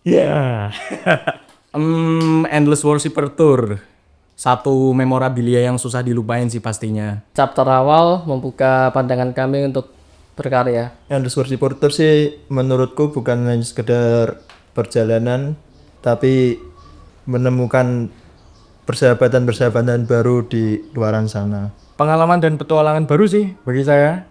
Ya. Endless Worshipper Tour. Satu memorabilia yang susah dilupain sih pastinya. Chapter awal membuka pandangan kami untuk berkarya. Endless Worshipper Tour sih menurutku bukan hanya sekedar perjalanan, tapi menemukan persahabatan-persahabatan baru di luaran sana. Pengalaman dan petualangan baru sih bagi saya.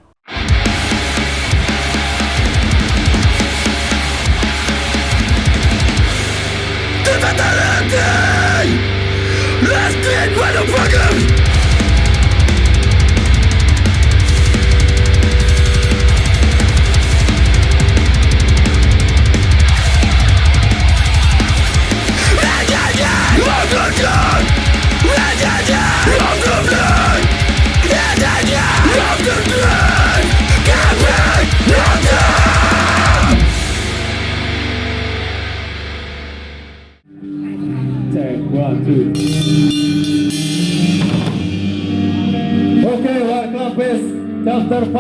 Okay, welcome please, chapter 5.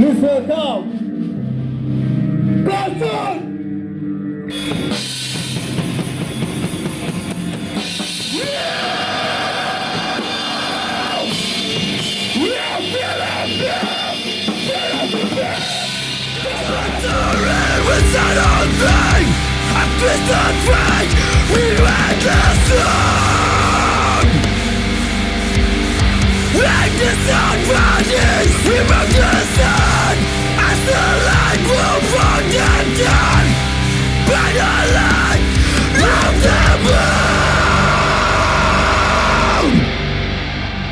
Please welcome Closer!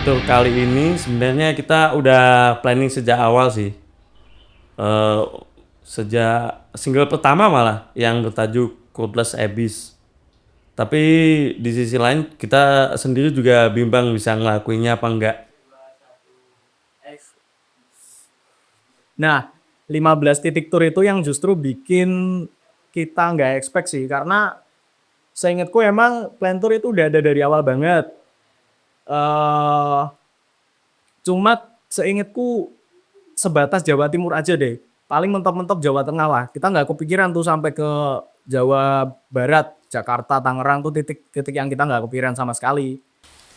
Tuh kali ini sebenarnya kita udah planning sejak awal sih. Sejak single pertama malah yang bertajuk Codeless Abyss. Tapi di sisi lain kita sendiri juga bimbang bisa ngelakuinnya apa enggak. Nah, 15 titik tour itu yang justru bikin kita nggak expect sih. Karena seingatku emang plan tour itu udah ada dari awal banget. Cuma seingatku sebatas Jawa Timur aja deh. Paling mentok-mentok Jawa Tengah lah. Kita nggak kepikiran tuh sampai ke Jawa Barat, Jakarta, Tangerang tuh titik-titik yang kita nggak kepikiran sama sekali.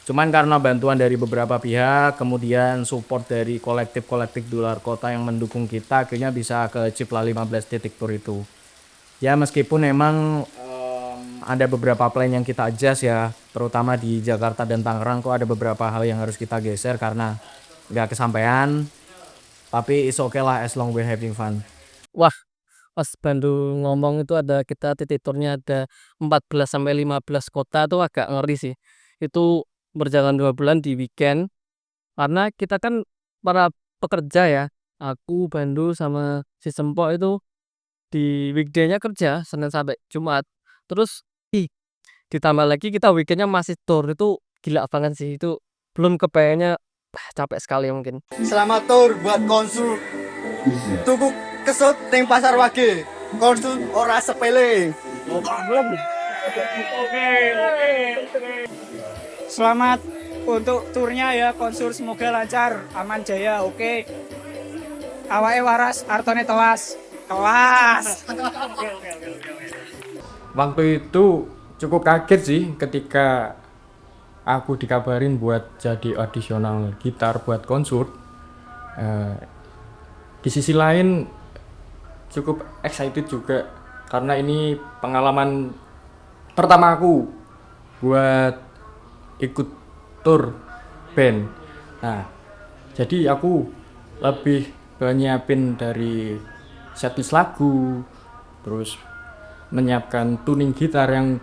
Cuman karena bantuan dari beberapa pihak, kemudian support dari kolektif-kolektif di luar kota yang mendukung kita, akhirnya bisa ke Cipla 15 titik tour itu. Ya meskipun emang ada beberapa plan yang kita adjust ya, terutama di Jakarta dan Tangerang kok ada beberapa hal yang harus kita geser karena nggak kesampaian. Tapi it's okay lah as long we're having fun. Wah, pas Bandung ngomong itu ada kita titik turnya ada 14 sampai 15 kota tuh agak ngeri sih. Itu berjalan 2 bulan di weekend karena kita kan para pekerja ya. Aku, Bandu sama si Sempo itu di weekday-nya kerja Senin sampai Jumat. Terus ditambah lagi kita weekendnya masih tour itu gila banget sih itu belum kebayangnya capek sekali mungkin. Selamat tur buat konsul. Tuku kesut ning pasar wage. Konsul ora sepele. Selamat untuk turnya ya konsul, semoga lancar, aman jaya, oke. Awake waras, artone telas. Kelas. Waktu itu cukup kaget sih ketika aku dikabarin buat jadi audisional gitar buat konsert. Di sisi lain cukup excited juga karena ini pengalaman pertama aku buat ikut tour band. Nah, jadi aku lebih nyiapin dari setlist lagu, terus menyiapkan tuning gitar yang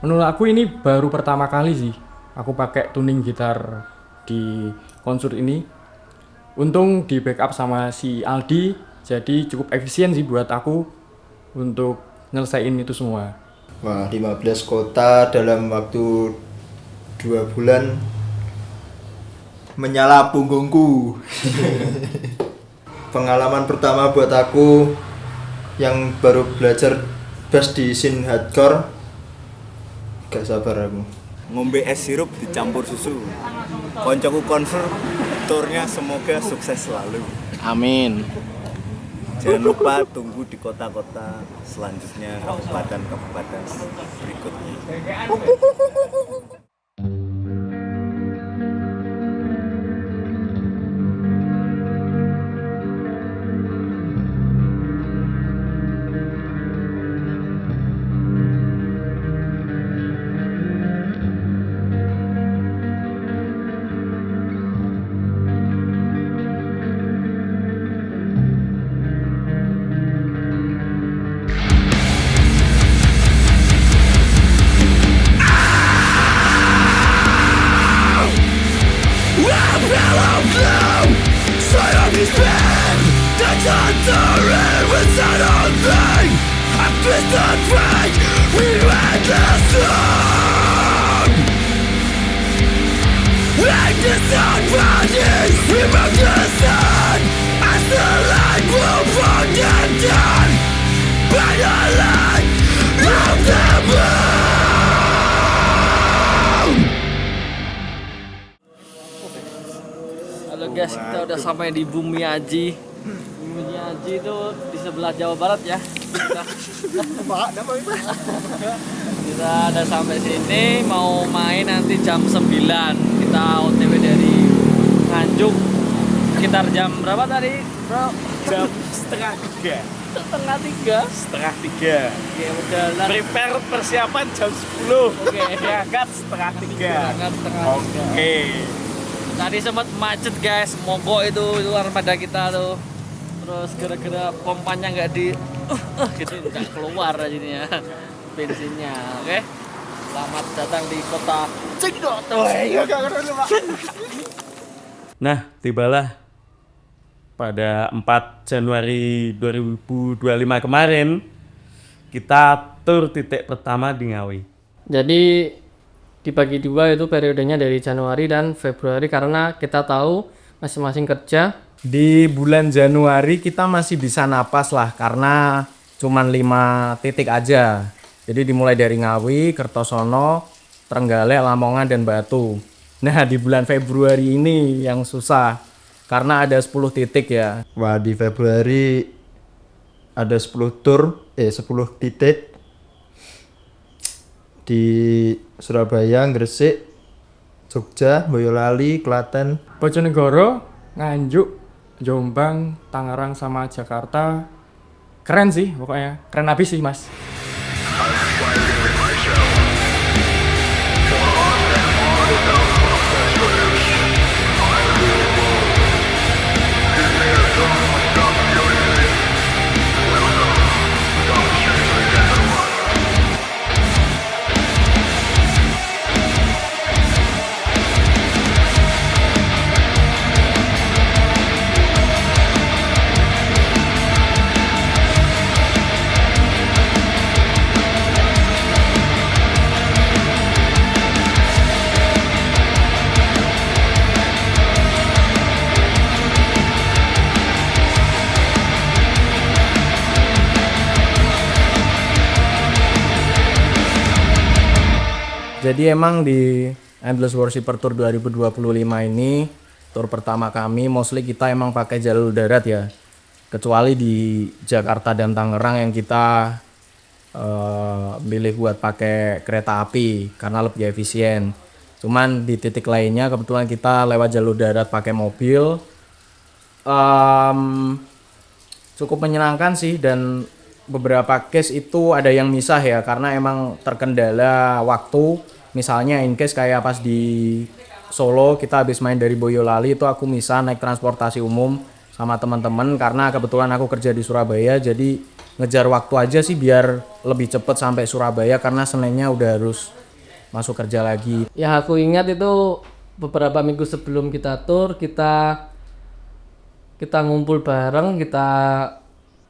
menurut aku ini baru pertama kali sih aku pakai tuning gitar di konser ini. Untung di backup sama si Aldi, jadi cukup efisien sih buat aku untuk nyelesain itu semua. Wah, 15 kota dalam waktu 2 bulan menyala punggungku. Pengalaman pertama buat aku yang baru belajar bass di scene hardcore. Gak sabar aku. Ngombe es sirup dicampur susu. Koncoku konser turnya semoga sukses selalu. Amin. Jangan lupa tunggu di kota-kota selanjutnya, kabupaten-kabupaten berikutnya. Halo guys, kita udah sampai di Bumi Aji. Bumi Aji itu di sebelah Jawa Barat ya. Kita udah sampai sini, mau main nanti jam 9. Kita OTW dari Nganjuk. Sekitar jam berapa tadi, bro? Jam setengah 3. Setengah 3. Oke, udah lah. Prepare persiapan jam 10. Oke, Berangkat setengah 3. berangkat setengah 3. Oke. Tadi sempat macet guys, mogok itu armada kita tuh. Terus gara-gara pompanya nggak gitu nggak keluar jadinya bensinnya. Oke, selamat datang di kota Cingdot. Nah, tibalah pada 4 Januari 2025 kemarin kita tur titik pertama di Ngawi. Jadi dibagi dua itu periodenya dari Januari dan Februari karena kita tahu masing-masing kerja. Di bulan Januari kita masih bisa napas lah karena cuman 5 titik aja. Jadi dimulai dari Ngawi, Kertosono, Trenggalek, Lamongan, dan Batu. Nah di bulan Februari ini yang susah karena ada 10 titik ya. Wah, di Februari ada 10 titik di Surabaya, Gresik, Jogja, Boyolali, Klaten, Bojonegoro, Nganjuk, Jombang, Tangerang sama Jakarta. Keren sih pokoknya. Keren habis sih, Mas. Jadi emang di Endless Worshipper Tour 2025 ini tour pertama kami, mostly kita emang pakai jalur darat ya. Kecuali di Jakarta dan Tangerang yang kita pilih buat pakai kereta api karena lebih efisien. Cuman di titik lainnya kebetulan kita lewat jalur darat pakai mobil. Cukup menyenangkan sih, dan beberapa case itu ada yang misah ya karena emang terkendala waktu. Misalnya in case kayak pas di Solo kita habis main dari Boyolali itu aku misah naik transportasi umum sama teman-teman karena kebetulan aku kerja di Surabaya, jadi ngejar waktu aja sih biar lebih cepet sampai Surabaya karena Seninnya udah harus masuk kerja lagi. Ya aku ingat itu beberapa minggu sebelum kita tur kita ngumpul bareng, kita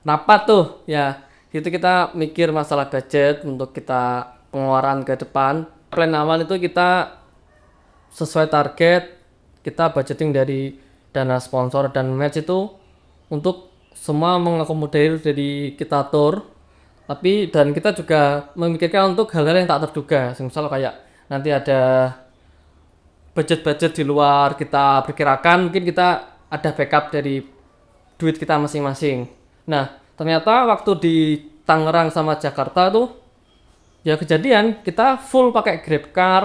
rapat tuh ya. Itu kita mikir masalah budget untuk kita pengeluaran ke depan. Plan awal itu kita sesuai target, kita budgeting dari dana sponsor dan match itu untuk semua mengakomodir dari kita tur. Tapi dan kita juga memikirkan untuk hal-hal yang tak terduga. Misal kayak nanti ada budget-budget di luar kita perkirakan, mungkin kita ada backup dari duit kita masing-masing. Nah, ternyata waktu di Tangerang sama Jakarta tuh ya kejadian kita full pakai Grab car.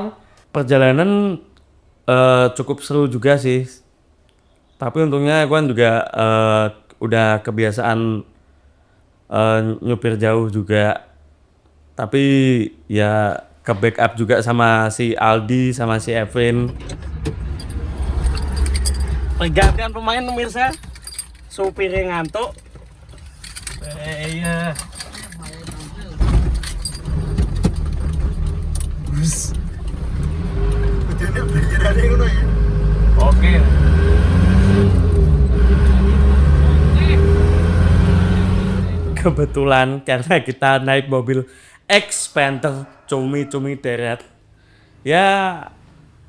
Perjalanan cukup seru juga sih. Tapi untungnya aku kan juga udah kebiasaan nyupir jauh juga. Tapi ya ke backup juga sama si Aldi sama si Evin. Pergantian pemain pemirsa, supirnya ngantuk. Iya. Oke. Kebetulan karena kita naik mobil Xpander cumi-cumi deret. Ya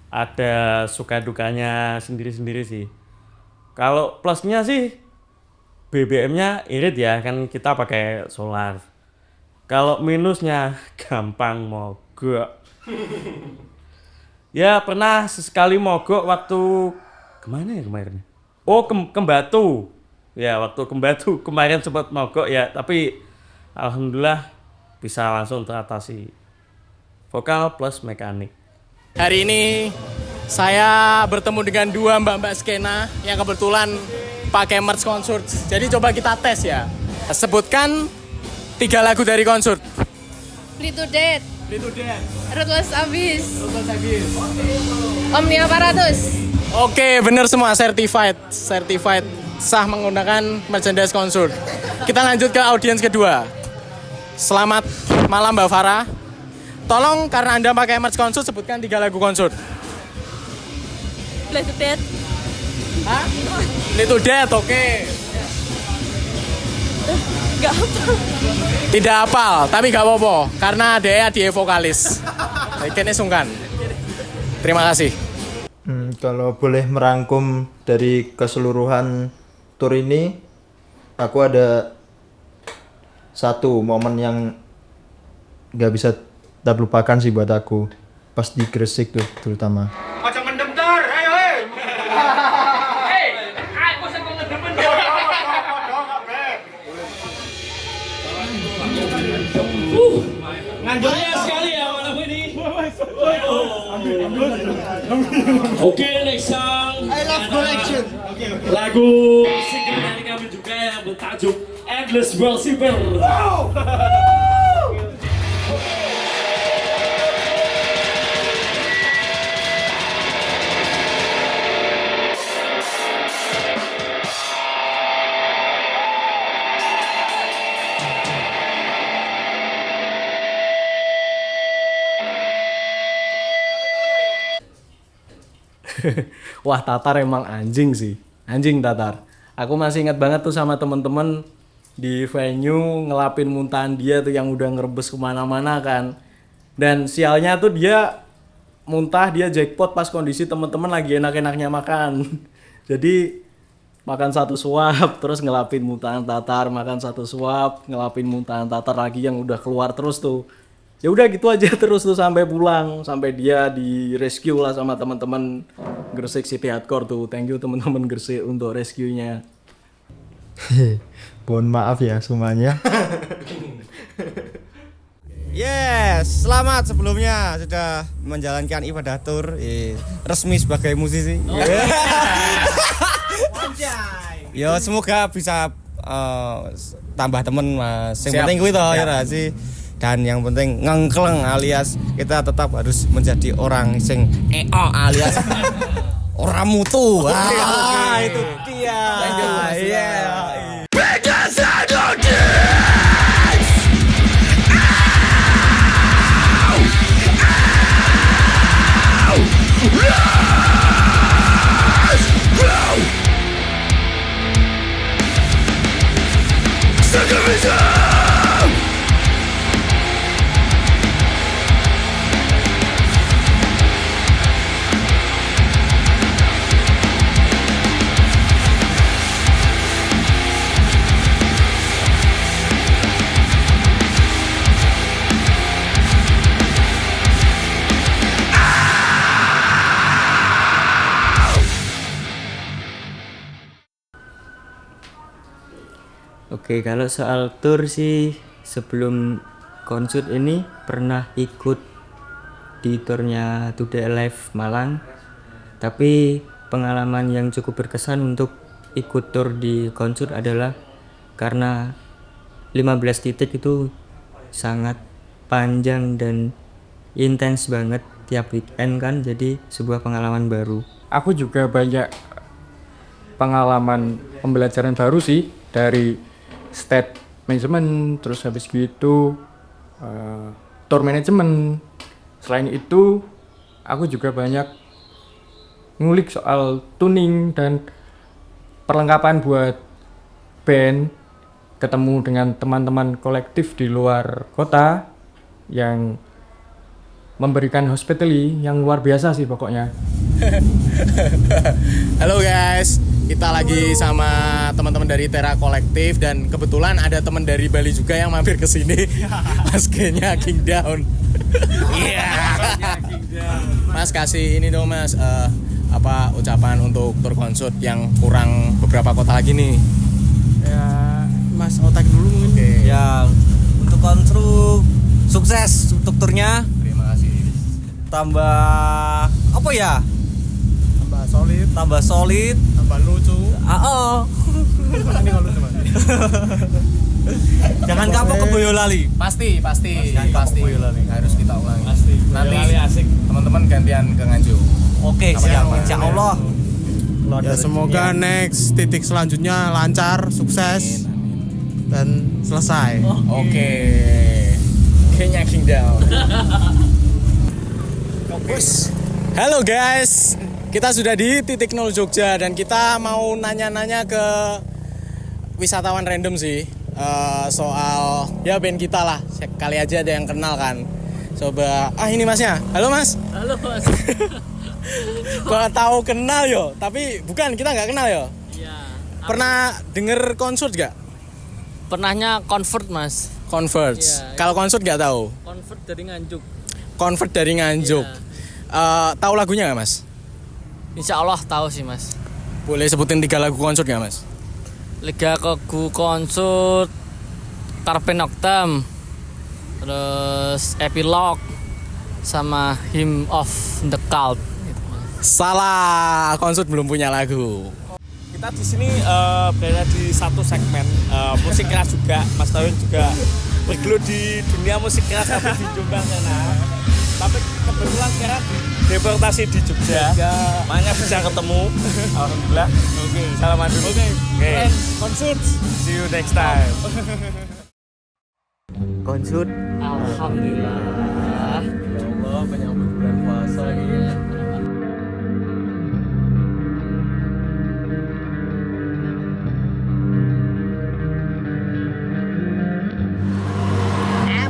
ada suka dukanya sendiri-sendiri sih. Kalau plusnya sih BBM-nya irit ya, kan kita pakai solar. Kalau minusnya gampang mogok. Ya pernah sesekali mogok waktu kemana ya kemarin? Oh ke Batu. Ya waktu ke Batu kemarin sempat mogok ya, tapi alhamdulillah bisa langsung teratasi. Vokal plus mekanik. Hari ini saya bertemu dengan dua mbak-mbak skena yang kebetulan pakai merch Consort. Jadi coba kita tes ya. Sebutkan 3 lagu dari Consort. Play to Death, Ruthless Abyss, Omnia Paratus. Oke, bener semua, certified sah menggunakan merchandise Consort. Kita lanjut ke audiens kedua. Selamat malam Mbak Farah. Tolong karena Anda pakai merch Consort, sebutkan 3 lagu Consort. Play to Death. Hah? Play to Death, oke. Gak apa. Tidak hafal, tapi gak apa-apa karena dia vokalis. Kayaknya sungkan. Terima kasih. Kalau boleh merangkum dari keseluruhan tour ini, aku ada satu momen yang gak bisa tak lupakan sih buat aku, pas di Gresik tuh terutama. Macam mendem tar, ayo hei. Hei, aku sing ngedemen yo. Nganjurnya sekali ya malam ini. Oke, next song. I love collection. Lagu single dari kami juga yang bertajuk Endless World Silver. Wah, Tatar emang anjing sih. Anjing Tatar. Aku masih ingat banget tuh sama temen-temen di venue ngelapin muntahan dia tuh yang udah ngerebes kemana-mana kan. Dan sialnya tuh dia muntah, dia jackpot pas kondisi temen-temen lagi enak-enaknya makan. Jadi makan satu suap terus ngelapin muntahan Tatar, makan satu suap ngelapin muntahan Tatar lagi yang udah keluar terus tuh. Ya udah gitu aja terus tuh sampai pulang, sampai dia di rescue lah sama teman-teman Gresik City Hardcore tuh. Thank you teman-teman Gresik untuk rescue-nya. Mohon maaf ya semuanya. Yes, selamat sebelumnya sudah menjalankan ibadah tour resmi sebagai musisi. Yo semoga bisa tambah temen Mas. Yang penting kuwi toh ya sih. Dan yang penting ngengkleng alias kita tetap harus menjadi orang sing alias orang mutu. Itu dia. Because I don't dance. Oke, kalau soal tour sih sebelum konsert ini pernah ikut di tournya Today Alive Malang. Tapi pengalaman yang cukup berkesan untuk ikut tour di konsert adalah karena 15 titik itu sangat panjang dan intens banget tiap weekend kan, jadi sebuah pengalaman baru. Aku juga banyak pengalaman pembelajaran baru sih dari state management, terus habis gitu tour management. Selain itu aku juga banyak ngulik soal tuning dan perlengkapan buat band, ketemu dengan teman-teman kolektif di luar kota yang memberikan hospitality yang luar biasa sih pokoknya. Halo guys, kita lagi sama teman-teman dari Tera Kolektif dan kebetulan ada teman dari Bali juga yang mampir ke sini. Mas G-nya King Down. Iya. Mas kasih ini dong Mas, apa ucapan untuk tour konsert yang kurang beberapa kota lagi nih. Ya, Mas otak dulu mungkin. Oke. Ya, untuk konstruk sukses untuk turnya. Terima kasih. Tambah apa ya? Tambah solid, tambah lucu. Ini kalau lucu, Mas. Jangan kapok ke Boyolali. Pasti. Boyolali. Harus kita ulangi. Pasti. Nanti Boyolali asik. teman-teman gantian ke Nganjuk. Oke, siap. Insya Allah. Ya semoga next titik selanjutnya lancar, sukses, dan selesai. Oke. Kayaknya King Down. Halo guys, kita sudah di titik 0 Jogja dan kita mau nanya-nanya ke wisatawan random sih soal ya band kita lah. Kali aja ada yang kenal kan. Coba, ini masnya. Halo mas. Halo mas. Kok tahu kenal yo? Tapi bukan, kita nggak kenal yo. Iya. Pernah denger konsert gak? Pernahnya convert mas. Converge. Iya. Kalau konsert nggak tahu. Convert dari Nganjuk. Convert dari Nganjuk. Iya. Tahu lagunya nggak mas? Insya Allah tahu sih mas. Boleh sebutin 3 lagu konsert nggak mas? Liga Kogu konsert, Carpe Noctem, terus Epilogue, sama Hymn of the Cult. Salah, konsert belum punya lagu. Kita di sini berada di satu segmen musik keras juga. Mas Tawin juga bergelut di dunia musik keras tapi di Jombang sana. Tapi kebetulan sekarang deportasi di Jogja. Makanya bisa ketemu. Alhamdulillah. Oke. Salaman dulu. Oke. Konsert. See you next time. Konsert. Alhamdulillah. Ya Allah, menyambut bulan puasa lagi.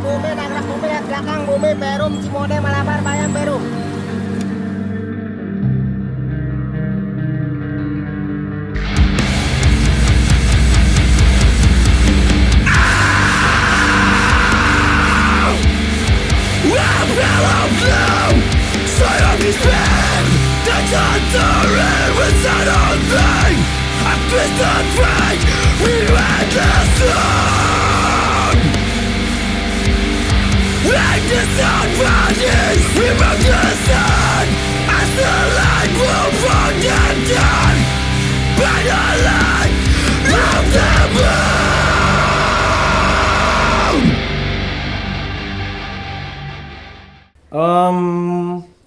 Bumi, nabrak bumi, lihat belakang bumi, Perum, Cimode, Malabar, Bayam, Perum.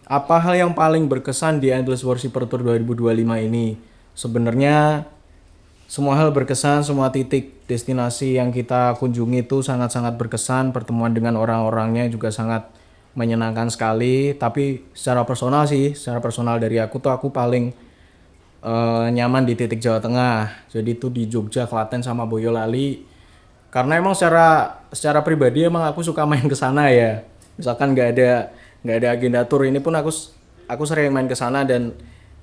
Apa hal yang paling berkesan di Endless Worshipper Tour 2025 ini? Sebenarnya semua hal berkesan, semua titik destinasi yang kita kunjungi itu sangat-sangat berkesan, pertemuan dengan orang-orangnya juga sangat menyenangkan sekali. Tapi secara personal dari aku tuh aku paling nyaman di titik Jawa Tengah. Jadi itu di Jogja, Klaten sama Boyolali. Karena emang secara pribadi emang aku suka main ke sana ya. Misalkan nggak ada agenda tour ini pun aku sering main ke sana, dan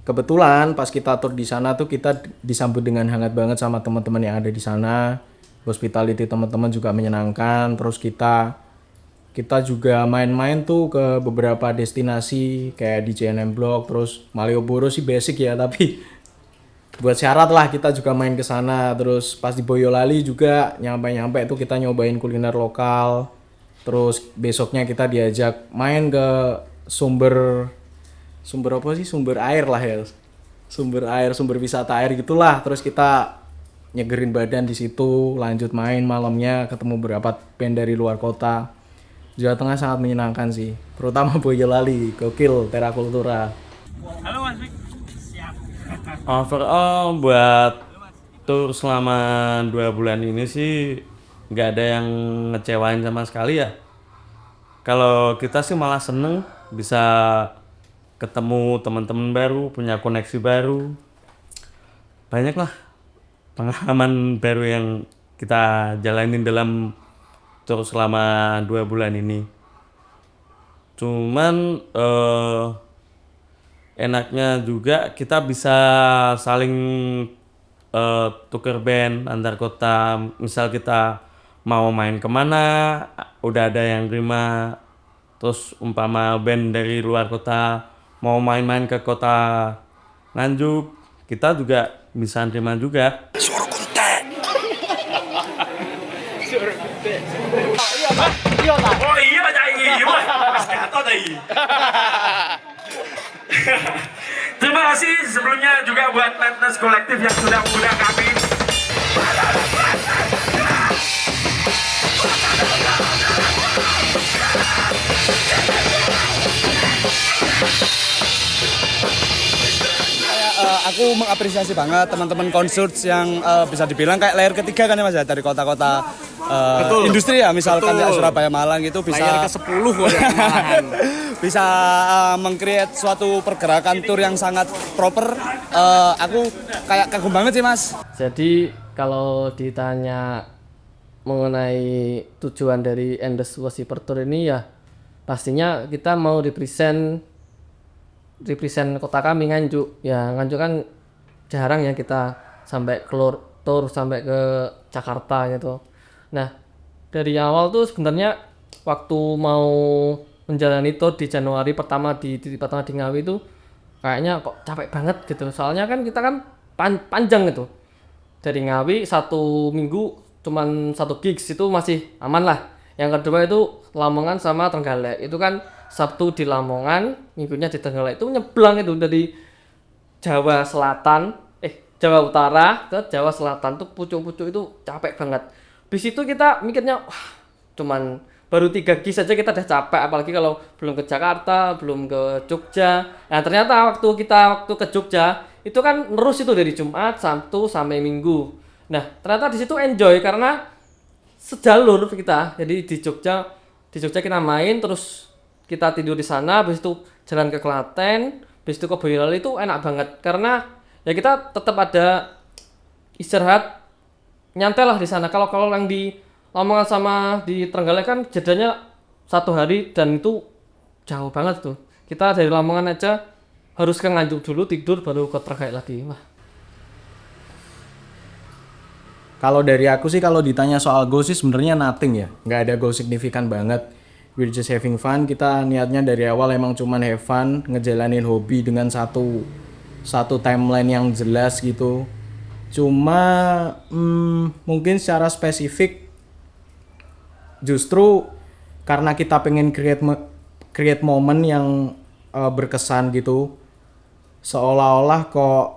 kebetulan pas kita tour di sana tuh kita disambut dengan hangat banget sama teman-teman yang ada di sana. Hospitality teman-teman juga menyenangkan. Terus kita juga main-main tuh ke beberapa destinasi kayak di JNM Block, terus Malioboro sih basic ya, tapi buat syarat lah kita juga main ke sana. Terus pas di Boyolali juga nyampe itu kita nyobain kuliner lokal. Terus besoknya kita diajak main ke sumber apa sih, sumber air lah ya, sumber wisata air gitulah. Terus kita nyegerin badan di situ, lanjut main malamnya, ketemu beberapa band dari luar kota. Jawa Tengah sangat menyenangkan sih, terutama Boyolali, gokil, Terakultura. Halo Mas Vic. Siap. Overall buat tour selama 2 bulan ini sih nggak ada yang ngecewain sama sekali ya. Kalau kita sih malah seneng bisa ketemu teman-teman baru, punya koneksi baru. Banyak lah pengalaman baru yang kita jalanin dalam tour selama 2 bulan ini. Cuman enaknya juga kita bisa saling tuker band antar kota. Misal kita mau main kemana, udah ada yang terima. Terus umpama band dari luar kota mau main-main ke kota Nganjuk, kita juga bisa terima juga. Suruh kuntet. Suruh kuntet. Oh iya Cai, Mas Gatot tadi. Terima kasih sebelumnya juga buat Madness Kolektif yang sudah mengundang kami. Aku mengapresiasi banget teman-teman Konsult yang bisa dibilang kayak layer ketiga kan ya Mas ya, dari kota-kota industri ya, misalkan ya Surabaya, Malang itu bisa layer ke-10 malahan. bisa meng-create suatu pergerakan tour yang sangat proper. Aku kayak kagum banget sih Mas. Jadi kalau ditanya mengenai tujuan dari Endless Worshiper Tour ini ya pastinya kita mau represent kota kami Nganjuk. Ya Nganjuk kan jarang ya kita sampai keluar tour sampai ke Jakarta gitu. Nah dari awal tuh sebenarnya waktu mau menjalani tour di Januari pertama di Ngawi itu kayaknya kok capek banget gitu. Soalnya kan kita kan panjang gitu. Dari Ngawi 1 minggu cuman 1 gigs itu masih aman lah. Yang kedua itu Lamongan sama Trenggalek. Itu kan Sabtu di Lamongan, minggunya di Trenggalek. Itu nyeblang itu dari Jawa Selatan, Jawa Utara ke Jawa Selatan tuh pucuk-pucuk itu capek banget. Di situ kita mikirnya wah, cuman baru 3 gigs saja kita udah capek, apalagi kalau belum ke Jakarta, belum ke Jogja. Nah, ternyata waktu ke Jogja itu kan terus itu dari Jumat, Sabtu sampai Minggu. Nah, ternyata di situ enjoy karena sejalur kita. Jadi di Jogja kita main, terus kita tidur di sana, habis itu jalan ke Klaten, habis itu ke Boyolali. Itu enak banget karena ya kita tetap ada istirahat, nyantai lah di sana. Kalau yang di Lamongan sama di Trenggalek kan jedanya 1 hari dan itu jauh banget tuh. Kita dari Lamongan aja harus ke Nganjuk dulu, tidur baru ke Trenggalek lagi. Wah. Kalau dari aku sih kalau ditanya soal goal sih sebenarnya nothing ya, nggak ada goal signifikan banget. We're just having fun. Kita niatnya dari awal emang cuman have fun, ngejalanin hobi dengan satu timeline yang jelas gitu. Cuma mungkin secara spesifik justru karena kita pengen create momen yang berkesan gitu, seolah-olah kok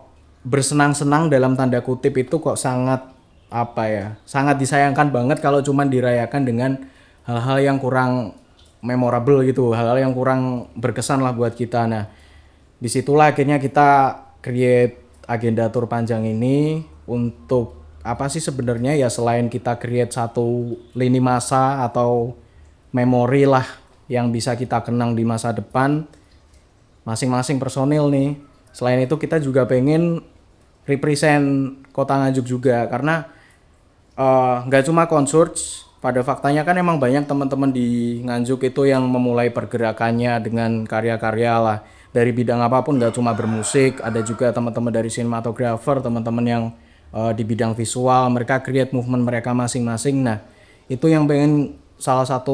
bersenang-senang dalam tanda kutip itu kok sangat disayangkan banget kalau cuman dirayakan dengan hal-hal yang kurang memorable gitu, hal-hal yang kurang berkesan lah buat kita. Nah, disitulah akhirnya kita create agenda tour panjang ini untuk apa sih sebenarnya ya, selain kita create satu lini masa atau memori lah yang bisa kita kenang di masa depan masing-masing personil nih. Selain itu kita juga pengen represent Kota Nganjuk juga karena nggak cuma Consurge, pada faktanya kan emang banyak teman-teman di Nganjuk itu yang memulai pergerakannya dengan karya-karya lah dari bidang apapun, nggak cuma bermusik, ada juga teman-teman dari sinematografer, teman-teman yang di bidang visual, mereka create movement mereka masing-masing. Nah itu yang pengen salah satu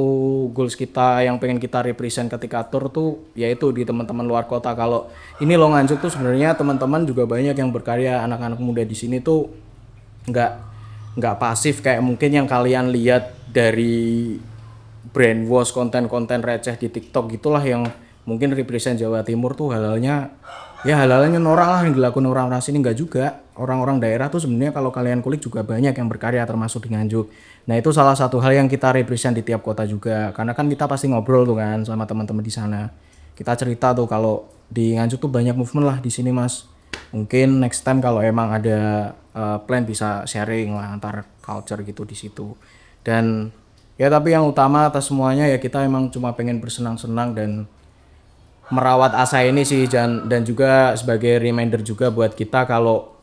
goals kita yang pengen kita represent ketika tour tuh yaitu di teman-teman luar kota. Kalau ini lo Nganjuk tuh sebenarnya teman-teman juga banyak yang berkarya, anak-anak muda di sini tuh nggak pasif kayak mungkin yang kalian lihat dari brainwash konten-konten receh di TikTok gitulah, yang mungkin represent Jawa Timur tuh halalnya norak lah yang dilakukan orang-orang sini. Nggak juga, orang-orang daerah tuh sebenarnya kalau kalian kulik juga banyak yang berkarya termasuk di Nganjuk. Nah itu salah satu hal yang kita represent di tiap kota juga, karena kan kita pasti ngobrol tuh kan sama teman-teman di sana. Kita cerita tuh kalau di Nganjuk tuh banyak movement lah di sini mas. Mungkin next time kalau emang ada plan bisa sharing lah antar culture gitu di situ. Dan ya tapi yang utama atas semuanya ya kita emang cuma pengen bersenang-senang dan merawat asa ini sih, dan juga sebagai reminder juga buat kita kalau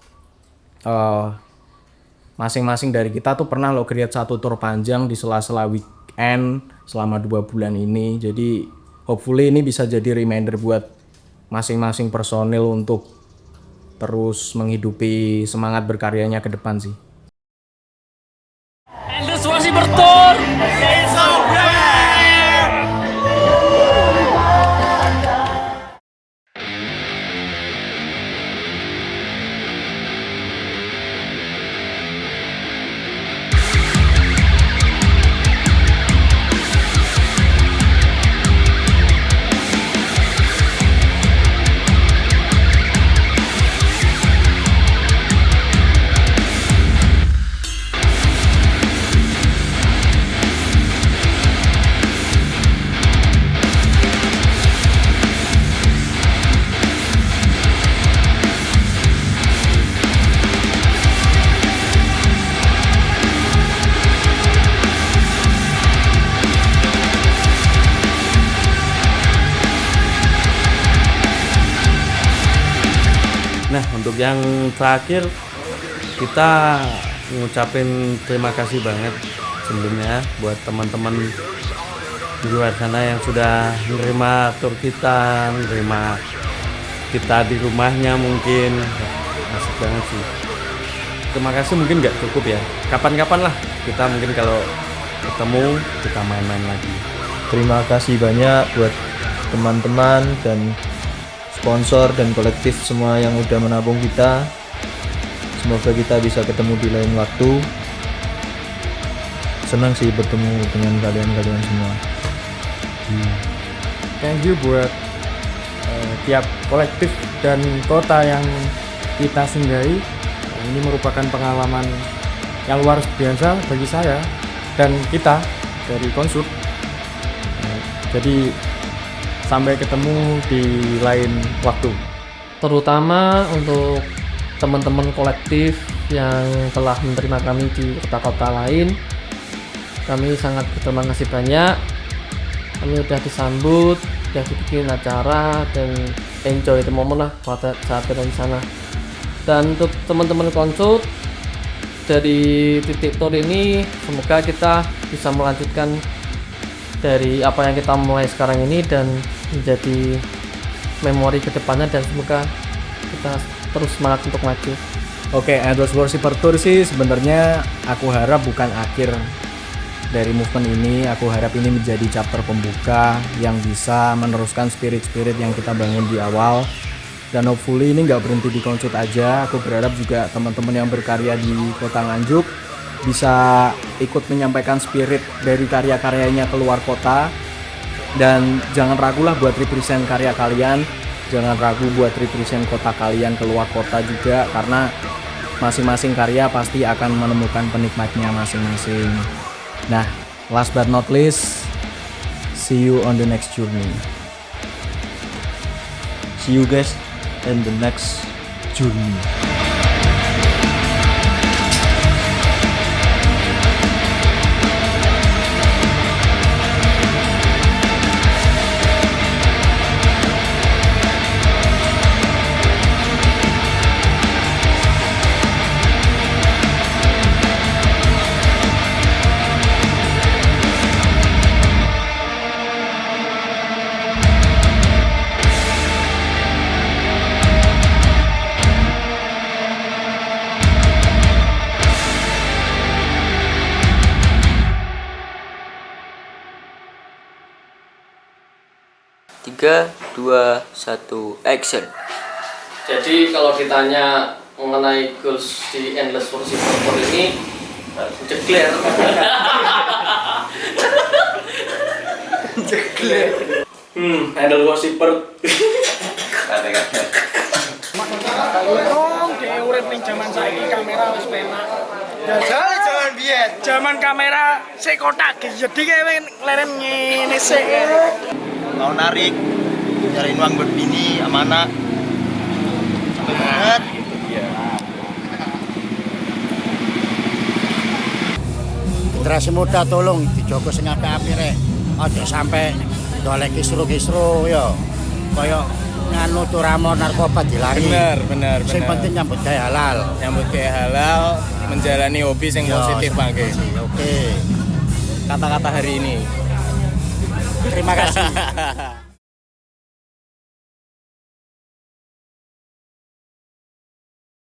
masing-masing dari kita tuh pernah lo create satu tour panjang di sela-sela weekend selama 2 bulan ini. Jadi hopefully ini bisa jadi reminder buat masing-masing personil untuk terus menghidupi semangat berkaryanya ke depan sih. Endless Warsi bertur. Nah, untuk yang terakhir kita ngucapin terima kasih banget sebelumnya buat teman-teman di luar sana yang sudah menerima tur kita, menerima kita di rumahnya mungkin. Asik banget sih. Terima kasih mungkin nggak cukup ya. Kapan-kapan lah kita mungkin kalau ketemu kita main-main lagi. Terima kasih banyak buat teman-teman dan sponsor dan kolektif semua yang udah menabung kita. Semoga kita bisa ketemu di lain waktu. Senang sih bertemu dengan kalian semua. Thank you buat tiap kolektif dan kota yang kita singgahi. Ini merupakan pengalaman yang luar biasa bagi saya dan kita dari Konsut. Jadi sampai ketemu di lain waktu. Terutama untuk teman-teman kolektif yang telah menerima kami di kota-kota lain, kami sangat berterima kasih banyak. Kami udah disambut, udah dibikin acara dan enjoy the moment lah pada saat kita di sana. Dan untuk teman-teman Konsut dari titik tour ini, semoga kita bisa melanjutkan dari apa yang kita mulai sekarang ini dan menjadi memori kedepannya, dan semoga kita terus semangat untuk maju. Oke, Endless Warsi per Tour sih sebenarnya aku harap bukan akhir dari movement ini. Aku harap ini menjadi chapter pembuka yang bisa meneruskan spirit-spirit yang kita bangun di awal. Dan hopefully ini nggak berhenti di Konsut aja. Aku berharap juga teman-teman yang berkarya di Kota Nganjuk bisa ikut menyampaikan spirit dari karya-karyanya keluar kota. Dan jangan ragulah buat represent karya kalian, jangan ragu buat represent kota kalian keluar kota juga, karena masing-masing karya pasti akan menemukan penikmatnya masing-masing. Nah, last but not least, see you on the next journey. See you guys in the next journey. 3, 2, 1, action. Jadi kalau ditanya mengenai goals di Endless Worshipper ini, jekler. Jekler. Endless Worshipper. Dong, dia urip ning zaman saiki kamera wis penak. Jangan biyen. Zaman kamera sik kotak gede kae leren ngene sik. Mau narik, cariin uang buat bini, amanah. Sampai banget. Generasi muda tolong dijogo sing apik-apik rek. Aja sampe golek kisru-kisru ya. Kaya nganu turamo narkoba dilangi. Bener. Sing penting nyambut gawe halal. Nyambut gawe halal, menjalani hobi yang positif mangke. Oke. Kata-kata hari ini. Terima kasih.